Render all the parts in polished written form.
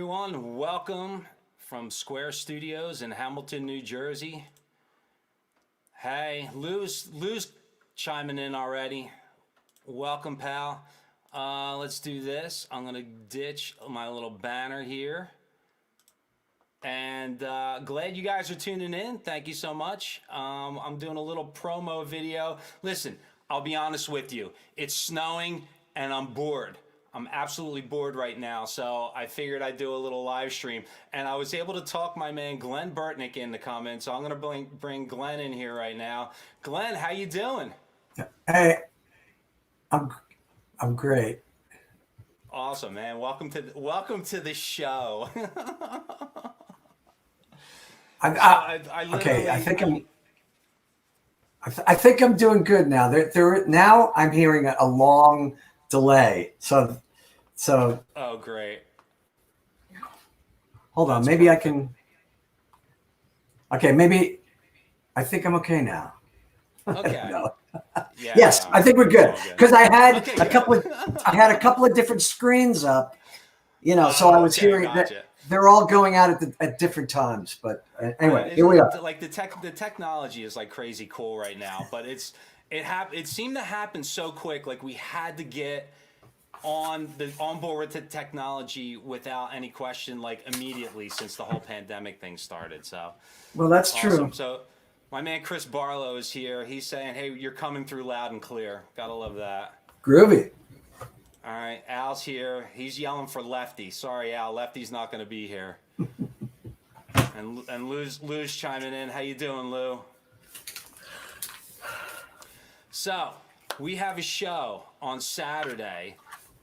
everyone. Welcome from Square Studios in Hamilton, New Jersey. Hey, Lou's chiming in already. Welcome, pal. Let's do this. I'm gonna ditch my little banner here. And glad you guys are tuning in. Thank you so much. I'm doing a little promo video. Listen, I'll be honest with you. It's snowing and I'm bored. I'm absolutely bored right now, so I figured I'd do a little live stream. And I was able to talk my man Glen Burtnik in the comments, so I'm gonna bring Glen in here right now. Glen, how you doing? Hey, I'm great. Awesome, man. Welcome to the show. Okay. I think I'm doing good now. Now I'm hearing a long delay. So. Oh, great. Hold on. Maybe perfect. I can. Okay. Maybe. I think I'm okay now. Okay. No. Yeah, yes, I think we're good because I had okay, a couple of different screens up. So I was hearing gotcha. that they're all going out at different times. But anyway, here we are. Like the technology is like crazy cool right now, but it seemed to happen so quick. Like we had to get on board with the technology without any question, like immediately since the whole pandemic thing started. So, well, that's awesome. true. So, my man Chris Barlow is here. He's saying, "Hey, you're coming through loud and clear." Gotta love that. Groovy. All right, Al's here. He's yelling for Lefty. Sorry, Al. Lefty's not going to be here. and Lou's chiming in. How you doing, Lou? So we have a show on Saturday.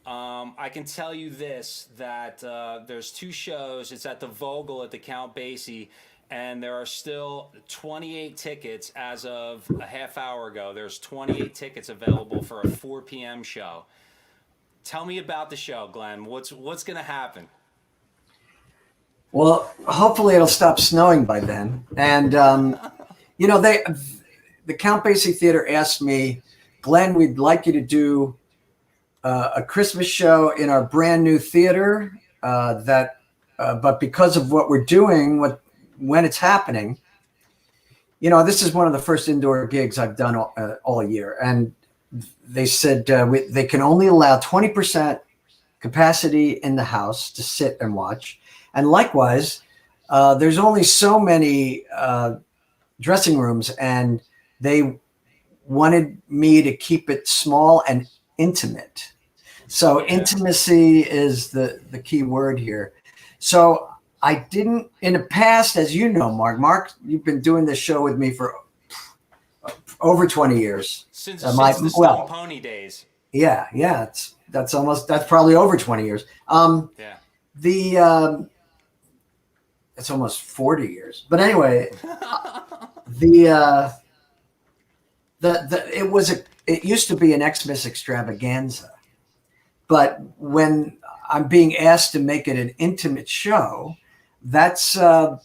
I can tell you this, that there's two shows. It's at the Vogel at the Count Basie, and there are still 28 tickets as of a half hour ago. There's 28 tickets available for a 4 p.m. show. Tell me about the show, Glenn. What's going to happen? Well, hopefully it'll stop snowing by then. And, the Count Basie Theater asked me, Glenn, we'd like you to do a Christmas show in our brand new theater but because of what we're doing, when it's happening, this is one of the first indoor gigs I've done all year. And they said they can only allow 20% capacity in the house to sit and watch. And likewise, there's only so many dressing rooms, and they wanted me to keep it small and intimate. So intimacy is the key word here. So I didn't, in the past, as you know, Mark, you've been doing this show with me for over 20 years. Since the Stone Pony days. Yeah. That's probably over 20 years. It's almost 40 years. But anyway, it used to be an Xmas extravaganza. But when I'm being asked to make it an intimate show, that's time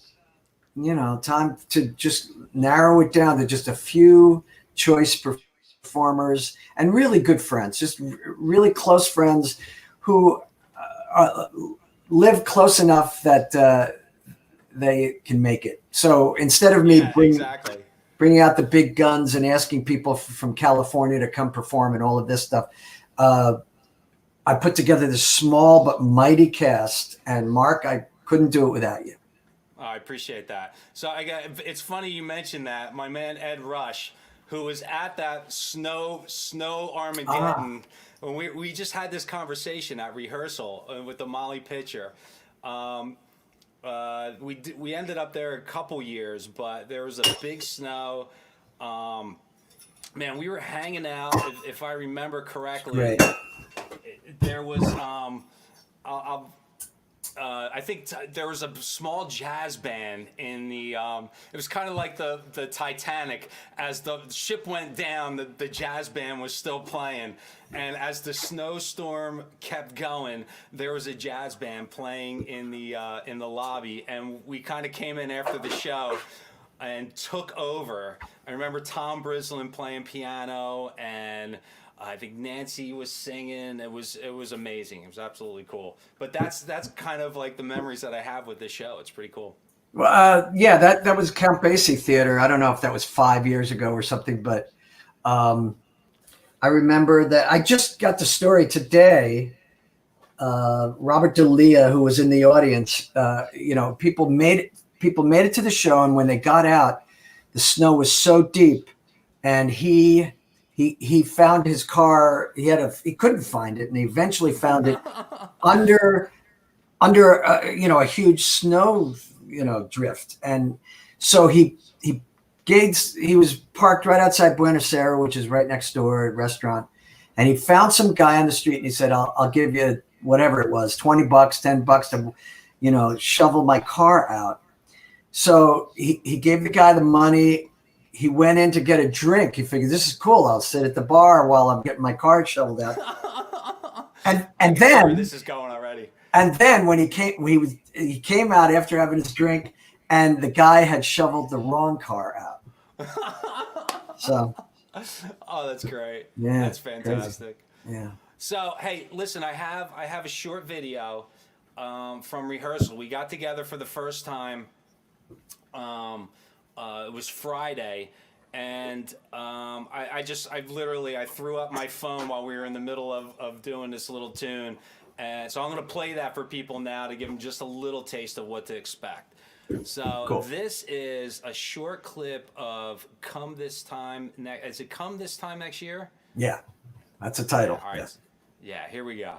to just narrow it down to just a few choice performers and really good friends, just really close friends who live close enough that they can make it. So instead of me bringing out the big guns and asking people from California to come perform and all of this stuff, I put together this small but mighty cast. And Mark, I couldn't do it without you. Oh, I appreciate that. So it's funny you mentioned that. My man Ed Rush, who was at that snow Armageddon, when we just had this conversation at rehearsal with the Molly pitcher. We ended up there a couple years, but there was a big snow. Man, we were hanging out, if I remember correctly. Right. There was I think there was a small jazz band in the it was kind of like the Titanic. As the ship went down, the jazz band was still playing, and as the snowstorm kept going, there was a jazz band playing in the lobby, and we kind of came in after the show and took over. I remember Tom Brislin playing piano, and I think Nancy was singing. It was amazing. It was absolutely cool. But that's kind of like the memories that I have with this show. It's pretty cool. Well, yeah, that was Count Basie Theater. I don't know if that was 5 years ago or something, but I remember that I just got the story today. Robert D'Elia, who was in the audience, people made it to the show, and when they got out, the snow was so deep, and he found his car. He couldn't find it, and he eventually found it under a huge snow drift, and so he was parked right outside Buenos Aires, which is right next door, at a restaurant, and he found some guy on the street, and he said, I'll give you whatever it was, $20, $10 to, shovel my car out. So he gave the guy the money. He went in to get a drink. He figured, this is cool. I'll sit at the bar while I'm getting my car shoveled out. And then this is going already. And then when he came out after having his drink, and the guy had shoveled the wrong car out. So, oh, that's great. Yeah, that's fantastic. Crazy. Yeah. So, hey, listen, I have a short video from rehearsal. We got together for the first time. It was Friday, and I threw up my phone while we were in the middle of doing this little tune. And so I'm going to play that for people now to give them just a little taste of what to expect. So cool. This is a short clip of Come This Time. Is it Come This Time Next Year? Yeah, that's a title. All right. Yeah, here we go.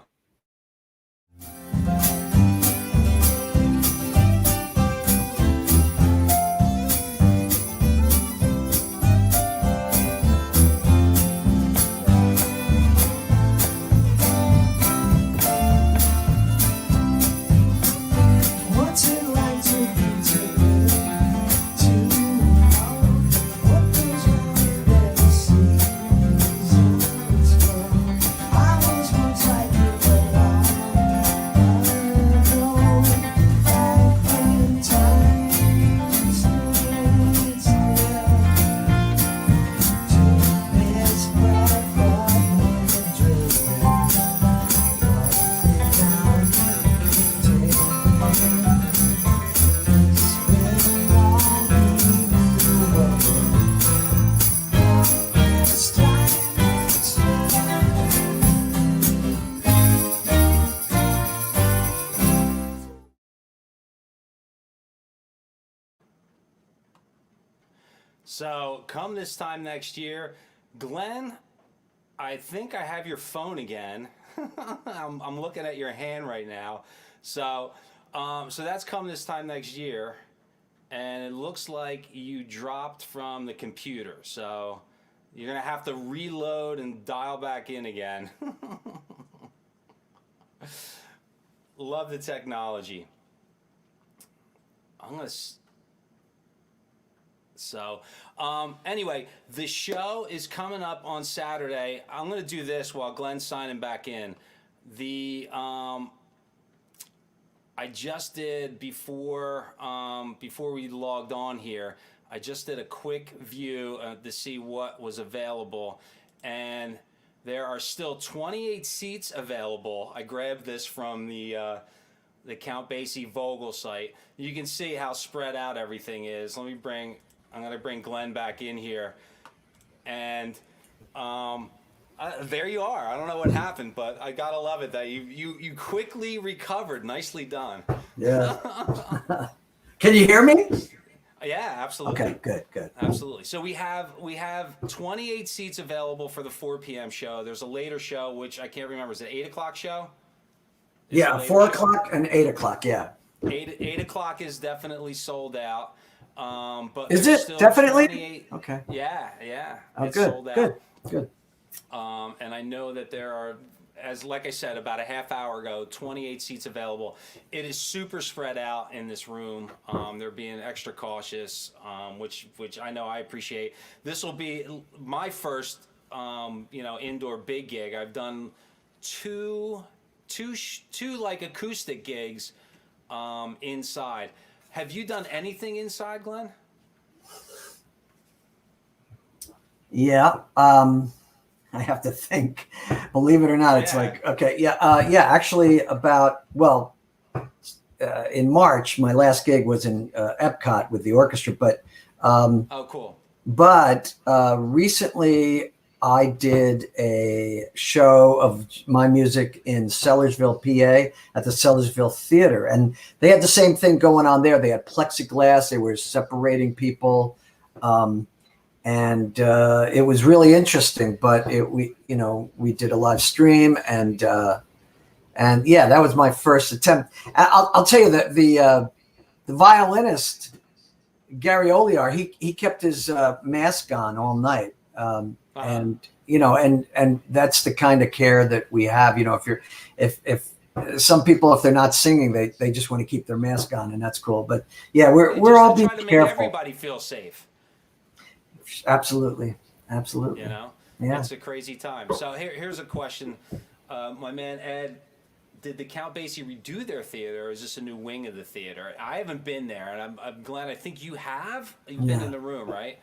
So, Come This Time Next Year. Glenn, I think I have your phone again. I'm looking at your hand right now. So that's Come This Time Next Year. And it looks like you dropped from the computer. So you're going to have to reload and dial back in again. Love the technology. Anyway, the show is coming up on Saturday. I'm going to do this while Glenn's signing back in. I just did before we logged on here. I just did a quick view to see what was available, and there are still 28 seats available. I grabbed this from the Count Basie Vogel site. You can see how spread out everything is. I'm going to bring Glenn back in here. And there you are. I don't know what happened, but I got to love it that you quickly recovered. Nicely done. Yeah. Can you hear me? Yeah, absolutely. Okay, good. Absolutely. So we have 28 seats available for the 4 p.m. show. There's a later show, which I can't remember. Is it 8 o'clock show? Yeah, 4 o'clock and 8 o'clock, yeah. 8 o'clock is definitely sold out. But is it definitely? Okay. Yeah. Oh, it's good. sold out. Good. And I know that there are, like I said, about a half hour ago, 28 seats available. It is super spread out in this room. They're being extra cautious, which I know I appreciate. This will be my first, indoor big gig. I've done two like acoustic gigs inside. Have you done anything inside, Glenn? Yeah. I have to think. Believe it or not, it's Yeah. like, okay, yeah. Actually, in March, my last gig was in Epcot with the orchestra, Oh, cool. but recently I did a show of my music in Sellersville, PA, at the Sellersville Theater, and they had the same thing going on there. They had plexiglass; they were separating people, and it was really interesting. But we did a live stream, and yeah, that was my first attempt. I'll tell you that the violinist Gary Oliar, he kept his mask on all night, and and that's the kind of care that we have. If some people, if they're not singing, they just want to keep their mask on, and that's cool. But yeah, we're all being trying to make careful. everybody feel safe. Absolutely. Yeah, It's a crazy time. So here's a question, my man Ed. Did the Count Basie redo their theater, or is this a new wing of the theater? I haven't been there, and I'm glad. I think you have. You've been in the room, right?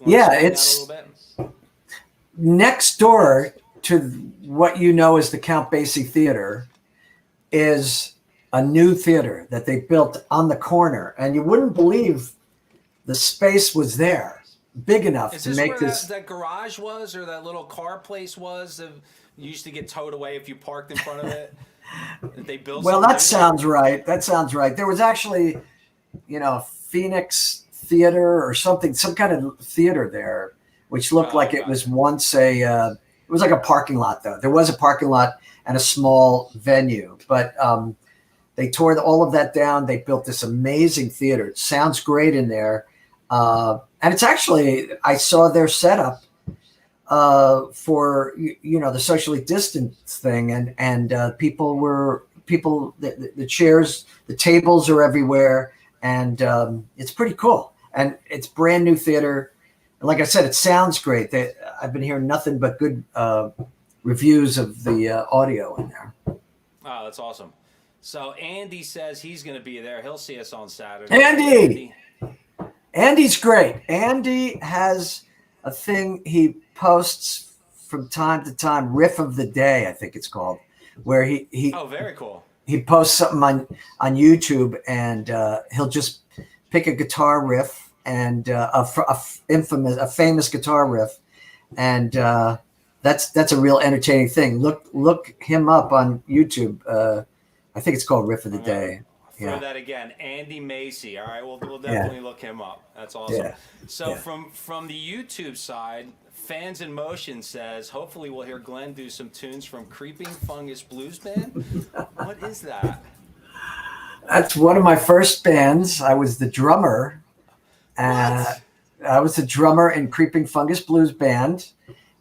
Yeah, it's next door to what you know as the Count Basie Theater is a new theater that they built on the corner, and you wouldn't believe the space was there, big enough to make where this. That garage was, or that little car place was? You used to get towed away if you parked in front of it. They built. Well, that sounds right. That sounds right. There was actually, Phoenix Theater or something, some kind of theater there, which looked like it was once it was like a parking lot, though. There was a parking lot and a small venue, but they tore all of that down. They built this amazing theater. It sounds great in there. And it's actually, I saw their setup for the socially distanced thing, and the chairs, the tables are everywhere, and it's pretty cool, and it's brand new theater, and like I said, it sounds great. I've been hearing nothing but good reviews of the audio in there. Oh, that's awesome. So Andy says he's going to be there. He'll see us on Saturday. Andy's great. Andy has a thing he posts from time to time, Riff of the Day, I think it's called, where he oh, very cool. He posts something on YouTube, and he'll just pick a guitar riff and a famous guitar riff, and that's a real entertaining thing. Look him up on YouTube. I think it's called Riff of the Day. Throw that again, Andy Macy. All right, we'll definitely look him up. That's awesome. Yeah. So from the YouTube side, Fans in Motion says, hopefully we'll hear Glenn do some tunes from Creeping Fungus Blues Band. What is that? That's one of my first bands. I was the drummer. I was the drummer in Creeping Fungus Blues Band.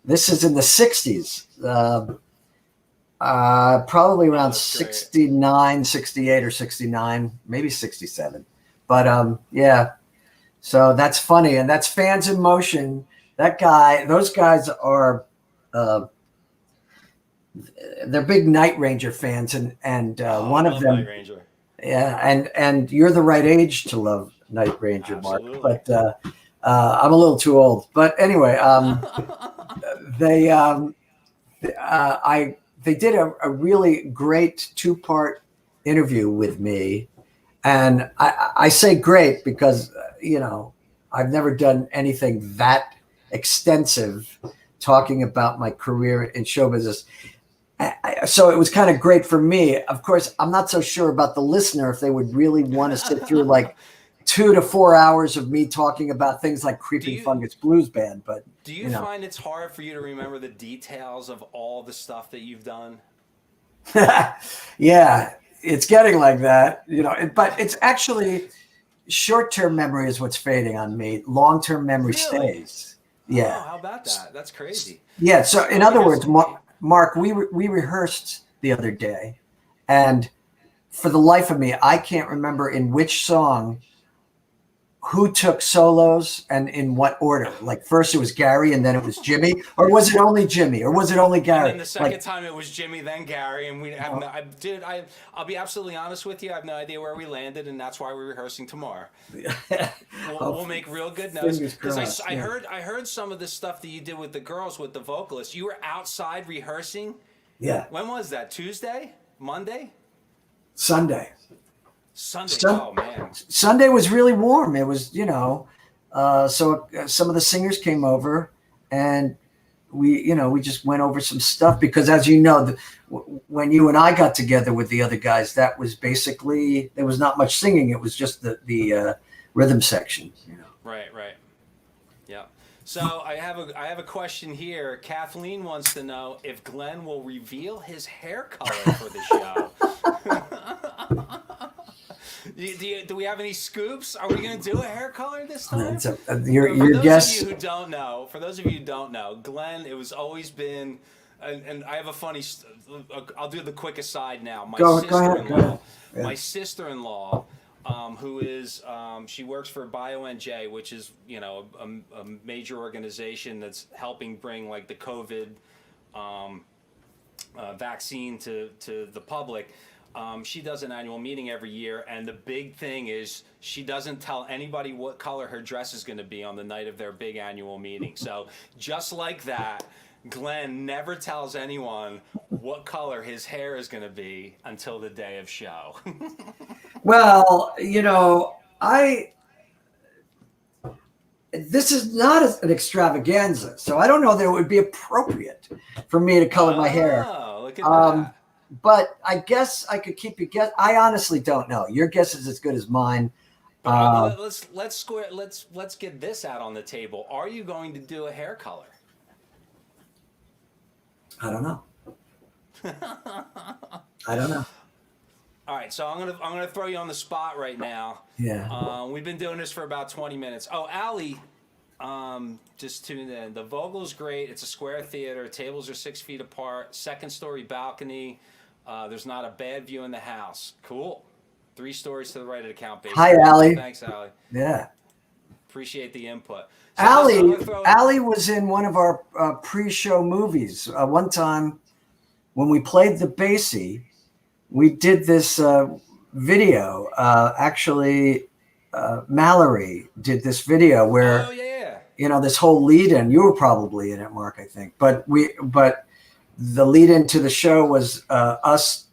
This is in the 60s. Probably around 69, 68 or 69, maybe 67. But yeah, so that's funny. And that's Fans in Motion. Those guys are, they're big Night Ranger fans. And one of them, Night Ranger. Yeah. And you're the right age to love Night Ranger, Absolutely. Mark. But I'm a little too old. But anyway, they did a really great 2-part interview with me. And I say great because, I've never done anything that extensive talking about my career in show business. So it was kind of great for me. Of course, I'm not so sure about the listener if they would really want to sit through like 2 to 4 hours of me talking about things like Creeping Fungus Blues Band. But do you find it's hard for you to remember the details of all the stuff that you've done? Yeah, it's getting like that, but it's actually short-term memory is what's fading on me. Long-term memory stays. Yeah. Oh, how about that? That's crazy. Yeah. So in other words, Mark, we rehearsed the other day, and for the life of me, I can't remember in which song who took solos and in what order. Like first it was Gary and then it was Jimmy, or was it only Jimmy, or was it only Gary? And then the second time it was Jimmy, then Gary, and we have I'll be absolutely honest with you. I have no idea where we landed, and that's why we're rehearsing tomorrow. We'll make real good notes because I heard some of the stuff that you did with the girls with the vocalists. You were outside rehearsing. Yeah. When was that? Tuesday? Monday? Sunday. Oh man. Sunday was really warm. It was, so some of the singers came over and we just went over some stuff because as you know, when you and I got together with the other guys, that was basically, there was not much singing. It was just the rhythm section, Right. Yeah. So I have a question here. Kathleen wants to know if Glenn will reveal his hair color for the show. Do we have any scoops? Are we going to do a hair color this time? Your guess. For those of you who don't know, Glenn, it was always been, and I have a funny. I'll do the quick aside now. Go ahead. Yeah. My sister-in-law, who is she works for BioNJ, which is a major organization that's helping bring like the COVID vaccine to the public. She does an annual meeting every year, and the big thing is she doesn't tell anybody what color her dress is going to be on the night of their big annual meeting. So just like that, Glenn never tells anyone what color his hair is going to be until the day of show. Well, this is not an extravaganza, so I don't know that it would be appropriate for me to color my hair. Oh, look at that. But I guess I could keep you guess. I honestly don't know. Your guess is as good as mine. Let's get this out on the table. Are you going to do a hair color? I don't know. I don't know. All right, so I'm gonna throw you on the spot right now. Yeah. We've been doing this for about 20 minutes. Oh, Allie, just tuned in. The Vogel's great. It's a square theater. Tables are 6 feet apart. Second story balcony. There's not a bad view in the house. Cool. 3 stories to the right of the count base. Hi, Allie. Thanks, Allie. Yeah. Appreciate the input. So Allie was in one of our pre-show movies. One time when we played the Basie, we did this video. Mallory did this video where, this whole lead in, you were probably in it, Mark, I think, but the lead into the show was us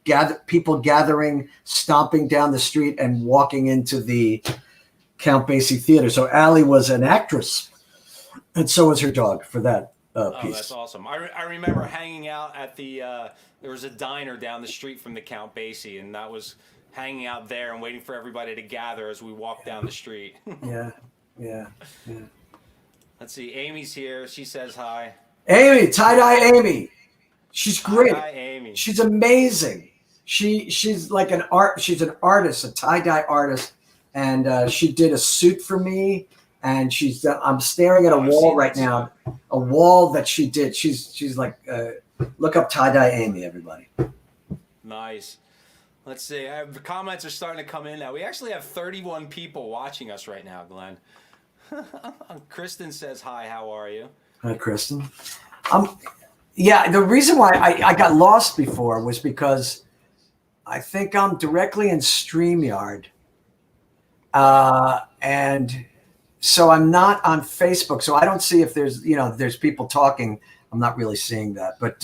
people gathering, stomping down the street and walking into the Count Basie Theater. So Allie was an actress, and so was her dog for that piece. Oh, that's awesome. I remember hanging out at the there was a diner down the street from the Count Basie, and that was hanging out there and waiting for everybody to gather as we walked down the street. Yeah. Let's see. Amy's here. She says hi. Amy, tie-dye Amy. She's great. Hi, Amy. She's amazing. She's like she's an artist, a tie-dye artist, and she did a suit for me. And I'm staring at a wall right now, a wall that she did. She's like, look up tie-dye Amy, everybody. Nice. Let's see. The comments are starting to come in now. We actually have 31 people watching us right now, Glenn. Kristen says hi. How are you? Hi, Kristen. Yeah, the reason why I got lost before was because I think I'm directly in StreamYard. And so I'm not on Facebook. So I don't see if there's people talking. I'm not really seeing that, but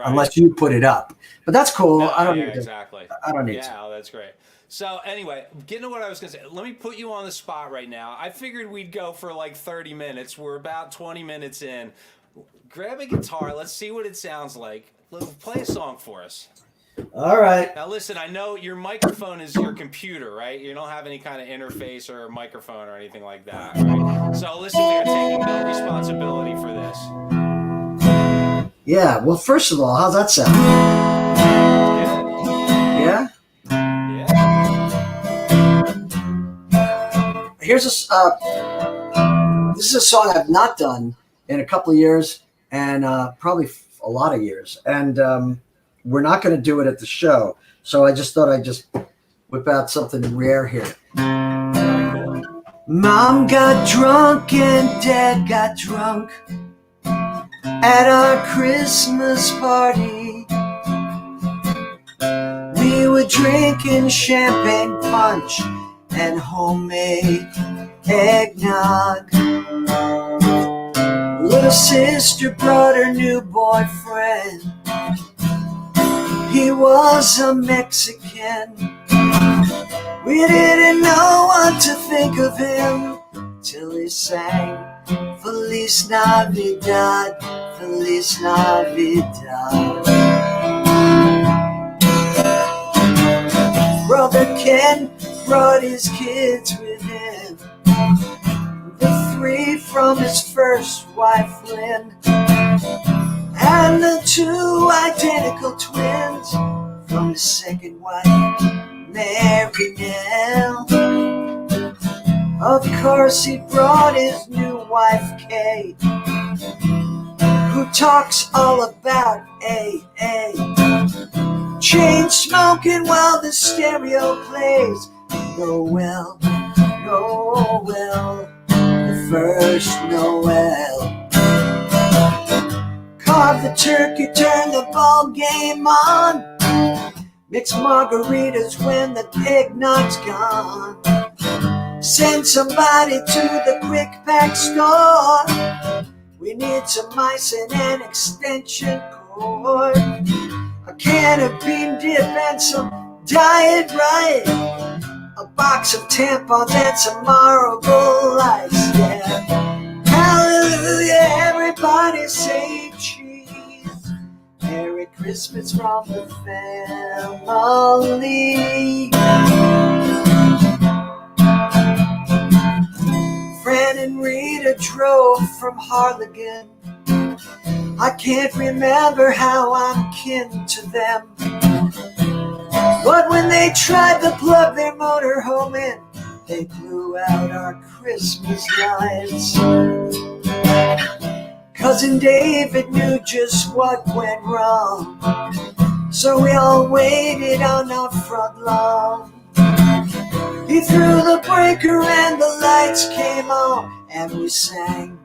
unless you put it up. But that's cool. No, I don't need exactly. I don't need to. That's great. So anyway, getting to what I was going to say, let me put you on the spot right now. I figured we'd go for like 30 minutes. We're about 20 minutes in. Grab a guitar. Let's see what it sounds like. Play a song for us. All right. Now listen, I know your microphone is your computer, right? You don't have any kind of interface or a microphone or anything like that, right? So listen, we are taking no responsibility for this. Yeah. Well, first of all, how's that sound? Yeah. Here's this is a song I've not done in a couple of years, and probably a lot of years, and we're not going to do it at the show. So I just thought I'd just whip out something rare here. Very cool. Mom got drunk and Dad got drunk at our Christmas party. We were drinking champagne punch and homemade eggnog. Little sister brought her new boyfriend. He was a Mexican. We didn't know what to think of him till he sang Feliz Navidad, Feliz Navidad. Brother Ken brought his kids with him, the 3 from his first wife Lynn, and the 2 identical twins from his second wife Mary Nell. Of course he brought his new wife Kay, who talks all about AA. Chain smoking while the stereo plays Noel, Noel, the first Noel. Carve the turkey, turn the ball game on. Mix margaritas when the eggnog's gone. Send somebody to the quick pack store. We need some ice and an extension cord, a can of bean dip and some Diet Right, a box of tampons and some Marlboro Lights. Yeah, hallelujah, everybody say cheese. Merry Christmas from the family. Fran and Rita drove from Harlingen. I can't remember how I'm kin to them, but when they tried to plug their motorhome in, they blew out our Christmas lights. Cousin David knew just what went wrong, so we all waited on our front lawn. He threw the breaker and the lights came on, and we sang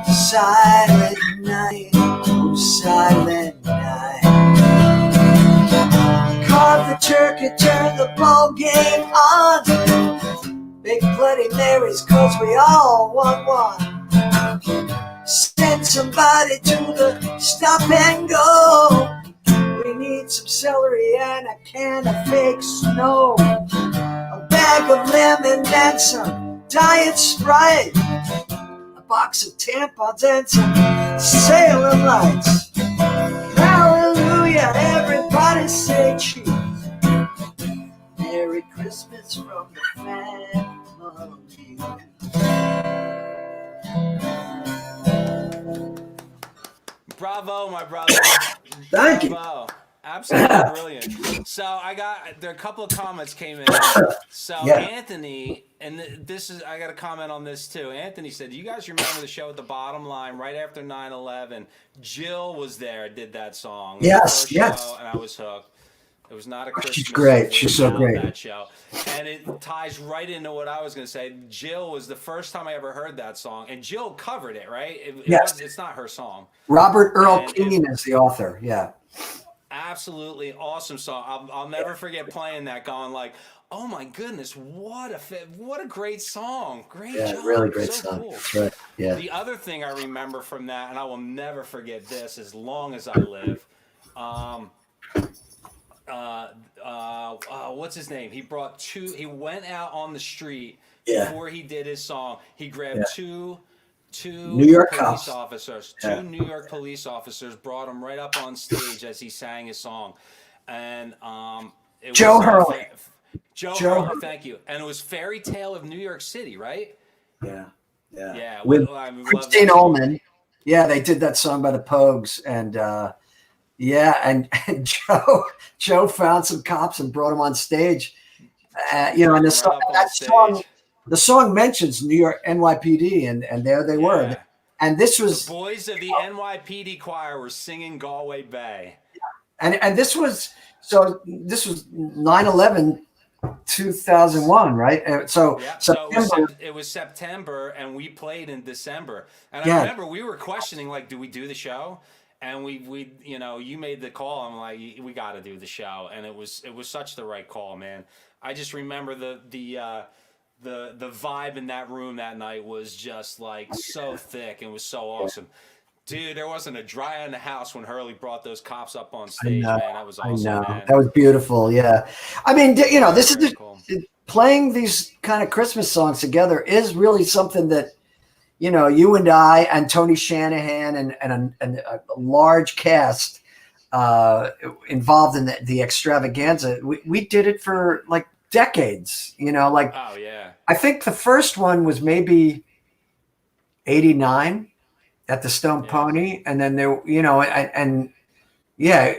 Silent Night, oh Silent Night. Carve the turkey, turn the ball game on. Big Bloody Marys, cause we all want one. Send somebody to the stop and go. We need some celery and a can of fake snow, a bag of lemon and some Diet Sprite, a box of tampons and some Salem Lights. Hallelujah, everybody say cheese. Merry Christmas from the family. Bravo, my brother. Thank you. Bravo. Absolutely brilliant. So there are a couple of comments came in. So Yeah. Anthony, and this is, I got a comment on this too. Anthony said, "Do you guys remember the show at the Bottom Line right after 9/11? Jill was there, did that song. Yes, yes. Show, and I was hooked. It was not a Christmas. She's great. She's so great. That show, and it ties right into what I was going to say. Jill was the first time I ever heard that song, and Jill covered it. Right? Yes. It's not her song. Robert Earl Keen is the author. Yeah. Absolutely awesome song. I'll never forget playing that, going like, "Oh my goodness, what a great song! Great job, really great so song. cool." That's right. Yeah. The other thing I remember from that, and I will never forget this as long as I live. What's his name? He brought two. He went out on the street before he did his song. He grabbed two New York police cops. officers, Yeah. two New York police officers, brought him right up on stage as he sang his song, and it Joe was Hurley. Joe Joe Hurley, thank you. And it was Fairy Tale of New York City, right? Yeah. Yeah. Yeah, With I love Christine that song. Ullman. Yeah, they did that song by the Pogues, and and Joe found some cops and brought them on stage. And the song mentions New York NYPD, and there they were. And this was the boys of the NYPD choir were singing Galway Bay. and this was 9/11 2001, right? So Yeah, so September. it was September, and we played in December. And I Yeah, remember we were questioning, like, do we do the show? And you made the call. I'm like, we got to do the show, and it was such the right call, man. I just remember the vibe in that room that night was just like so thick and was so awesome. Dude, there wasn't a dry eye in the house when Hurley brought those cops up on I stage, know. man. That was I awesome, know. man. That was beautiful. Yeah. I mean, Very, this is very cool. playing these kind of Christmas songs together is really something that, you and I and Tony Shanahan and a large cast involved in the extravaganza. We did it for like decades, like Oh yeah. I think the first one was maybe 89 at the Stone Yeah. Pony. And then there, and yeah,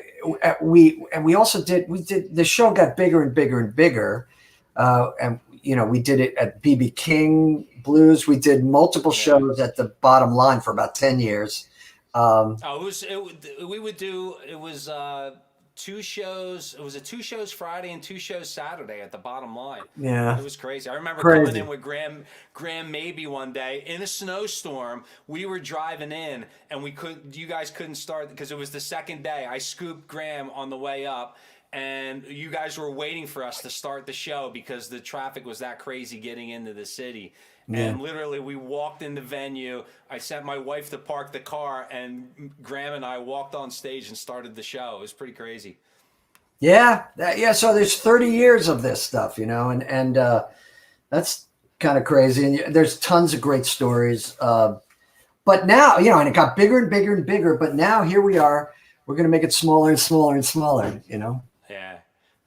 we also did the show got bigger and bigger and bigger, and we did it at BB King Blues. We did multiple Yeah. shows at the Bottom Line for about 10 years. Um, Oh, we would do it was two shows. It was a two shows Friday and two shows Saturday at the Bottom Line. yeah, It was crazy. I remember coming in crazy. with Graham maybe one day in a snowstorm. We were driving in and you guys couldn't start because it was the second day. I scooped Graham on the way up, and you guys were waiting for us to start the show because the traffic was that crazy getting into the city. Yeah, And literally, we walked in the venue. I sent my wife to park the car, and Graham and I walked on stage and started the show. It was pretty crazy. yeah. So there's 30 years of this stuff, and that's kind of crazy. And there's tons of great stories. But now, and it got bigger and bigger and bigger. But now here we are. We're going to make it smaller and smaller and smaller. Yeah,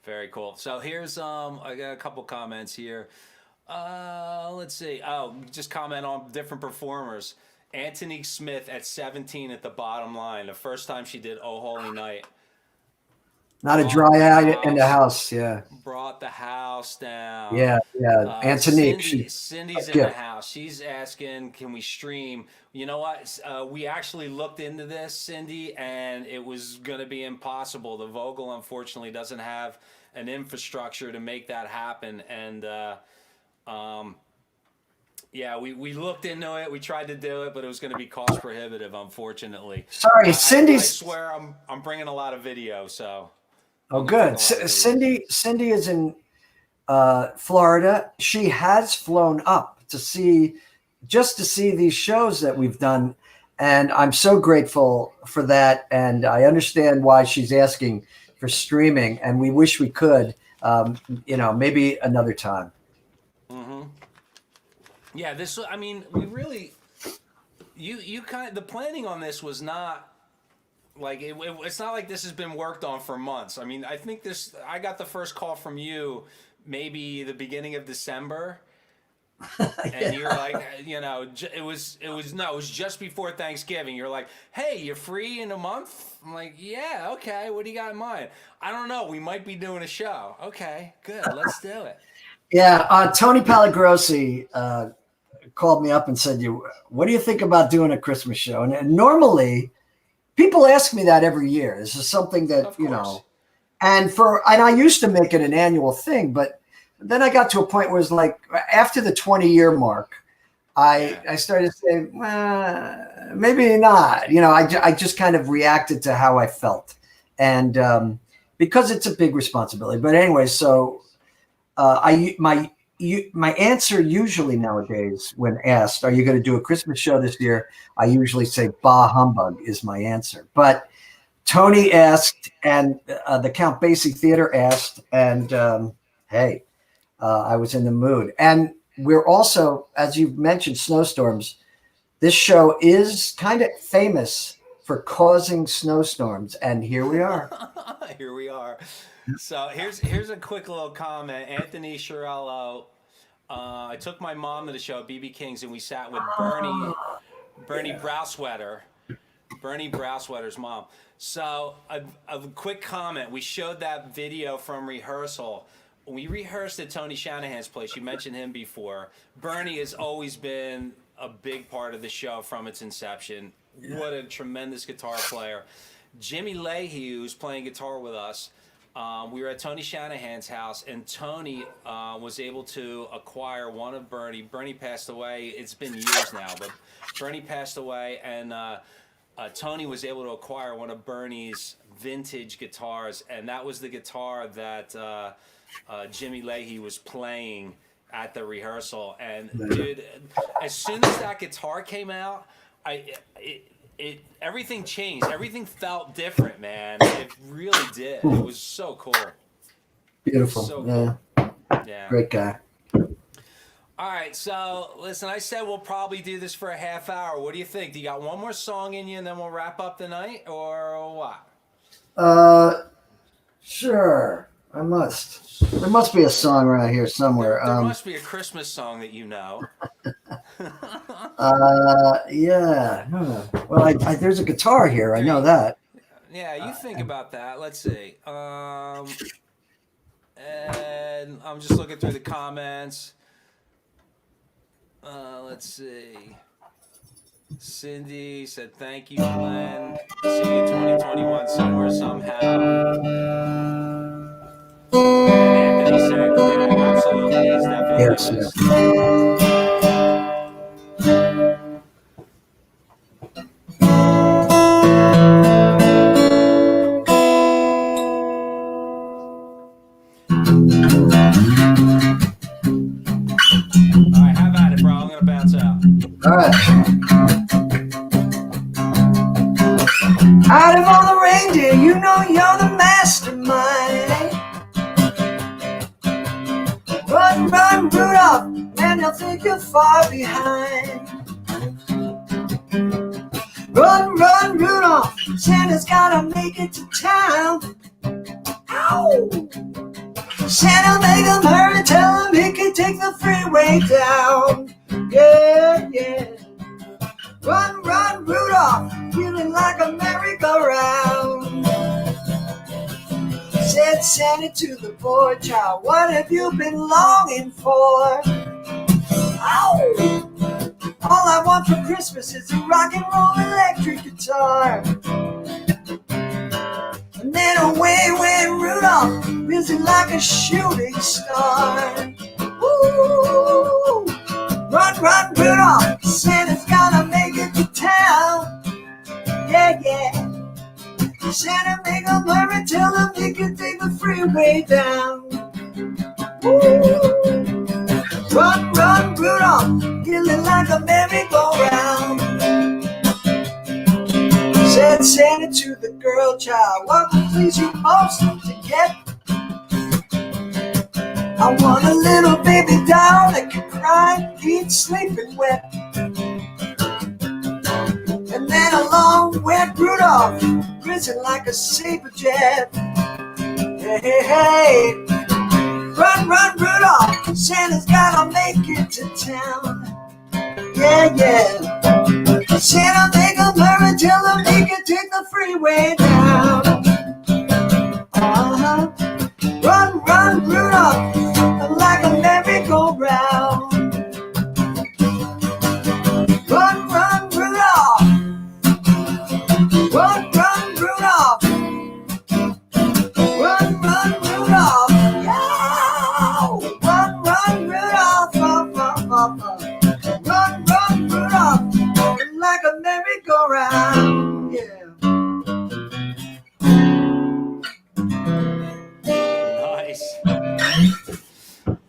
very cool. So here's I got a couple comments here. Let's see. Oh, just comment on different performers. Anthony Smith at 17 at the Bottom Line. The first time she did "Oh Holy Night." Not a Brought dry the eye in the house, house. Yeah. brought the house down. Yeah. Yeah. Anthony, Cindy's a in the gift. house. She's asking, can we stream? You know what? We actually looked into this, Cindy, and it was going to be impossible. The Vogel, unfortunately, doesn't have an infrastructure to make that happen. And yeah, we looked into it. We tried to do it, but it was going to be cost prohibitive, unfortunately. Sorry, I Cindy's. swear I'm bringing a lot of video, so Oh, I'm going to bring good. a lot of video. Cindy is in Florida. She has flown up just to see these shows that we've done, and I'm so grateful for that. And I understand why she's asking for streaming, and we wish we could. Maybe another time. Mm-hmm. Yeah, I mean, we really, you kind of, the planning on this was not like, it's not like this has been worked on for months. I mean, I got the first call from you maybe the beginning of December. And you're like, it was just before Thanksgiving. You're like, hey, you free in a month? I'm like, yeah, okay. What do you got in mind? I don't know. We might be doing a show. Okay, good. Let's do it. Yeah, Tony Palagrossi called me up and said, what do you think about doing a Christmas show?" And normally, people ask me that every year. This is something that, Of course. and I used to make it an annual thing, but then I got to a point where it's like after the 20-year mark, Yeah. I started saying, well, maybe not. I just kind of reacted to how I felt. And because it's a big responsibility. But anyway, so my answer usually nowadays when asked, are you going to do a Christmas show this year? I usually say, bah humbug is my answer. But Tony asked, and the Count Basie Theater asked, and hey, I was in the mood. And we're also, as you mentioned, snowstorms. This show is kind of famous for causing snowstorms, and here we are. Here we are. So here's a quick little comment. Anthony Chiarello. I took my mom to the show at BB King's, and we sat with Bernie Browsweater, Bernie Browsweater's mom. So a quick comment. We showed that video from rehearsal. We rehearsed at Tony Shanahan's place. You mentioned him before. Bernie has always been a big part of the show from its inception. Yeah. What a tremendous guitar player. Jimmy Leahy, who's playing guitar with us, We were at Tony Shanahan's house, and Tony was able to acquire one of Bernie. Bernie passed away. It's been years now, but Bernie passed away, and Tony was able to acquire one of Bernie's vintage guitars, and that was the guitar that Jimmy Leahy was playing at the rehearsal. And dude, as soon as that guitar came out, everything changed. Everything felt different, man. It really did. It was so cool. Beautiful. So cool. Yeah. Great guy. All right, so listen, I said we'll probably do this for a half hour. What do you think? Do you got one more song in you and then we'll wrap up the night, or what? Sure. I must. There must be a song around here somewhere. There must be a Christmas song that you know. Yeah. Well, there's a guitar here. I know that. Yeah, you think about that. Let's see. And I'm just looking through the comments. Let's see. Cindy said, "Thank you, Glenn. See you in 2021 somewhere, somehow." And Anthony said, "Yeah, absolutely. He's definitely Yes. this." All right, have at it, bro. I'm gonna bounce out. All right. Out of all the reindeer, you know you're the mastermind. Run, run, Rudolph, and they'll think you're far behind. Run, run, Rudolph, Santa's gotta make it to town. Ow! Santa, make him hurry, tell him he can take the freeway down. Yeah, yeah. Run, run, Rudolph, feeling like a merry-go-round. Said Santa to the boy child, what have you been longing for? Ow! All I want for Christmas is a rock and roll electric guitar. And then away went Rudolph, whizzing like a shooting star. Woo! Run, run, Rudolph, Santa's gotta make it to town. Yeah, yeah. Santa, make him hurry, tell him he can take the freeway down. Woo! Run, run, Rudolph, feeling like a merry-go-round. Said Santa to the girl child, what will please you most to get? I want a little baby doll that can cry, eat, sleeping wet. And then along went Rudolph, grisling like a saber jet. Hey, hey, hey. Run, run, Rudolph, Santa's gotta make it to town. Yeah, yeah. Santa, make him hurry, tell him he can take the freeway down. Uh-huh. Run, run, Rudolph, like a merry-go-round. Run, run, Rudolph. Run, run, Rudolph. Run, run, Rudolph. Yeah. Run, run, Rudolph. Run, run, Rudolph, like a merry-go-round. Yeah. Nice.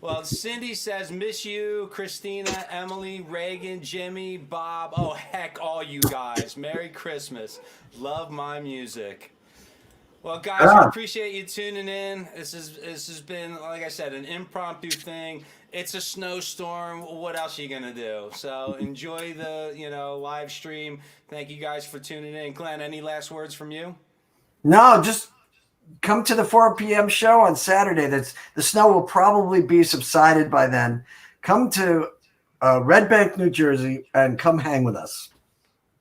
Well, Cindy says, miss you, Christina, Emily, Reagan, Jimmy, Bob. Oh, heck, all you guys. Merry Christmas. Love my music. Well, guys, I appreciate you tuning in. This has been, like I said, an impromptu thing. It's a snowstorm. What else are you gonna do? So enjoy the live stream. Thank you guys for tuning in. Glenn, any last words from you? No, just come to the 4 p.m. show on Saturday. The snow will probably be subsided by then. Come to Red Bank, New Jersey, and come hang with us.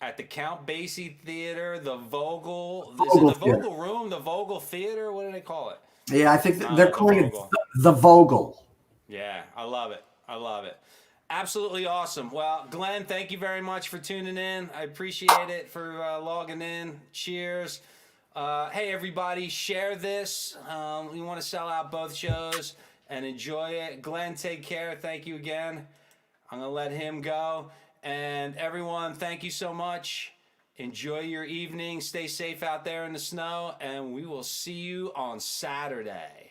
At the Count Basie Theater, the Vogel. Is Vogel it the Vogel Room? The Vogel Theater? What do they call it? Yeah, I think they're calling it the Vogel. Yeah, I love it. I love it. Absolutely awesome. Well, Glenn, thank you very much for tuning in. I appreciate it for logging in. Cheers. Hey, everybody, share this. We want to sell out both shows and enjoy it. Glenn, take care. Thank you again. I'm going to let him go. And everyone, thank you so much. Enjoy your evening. Stay safe out there in the snow. And we will see you on Saturday.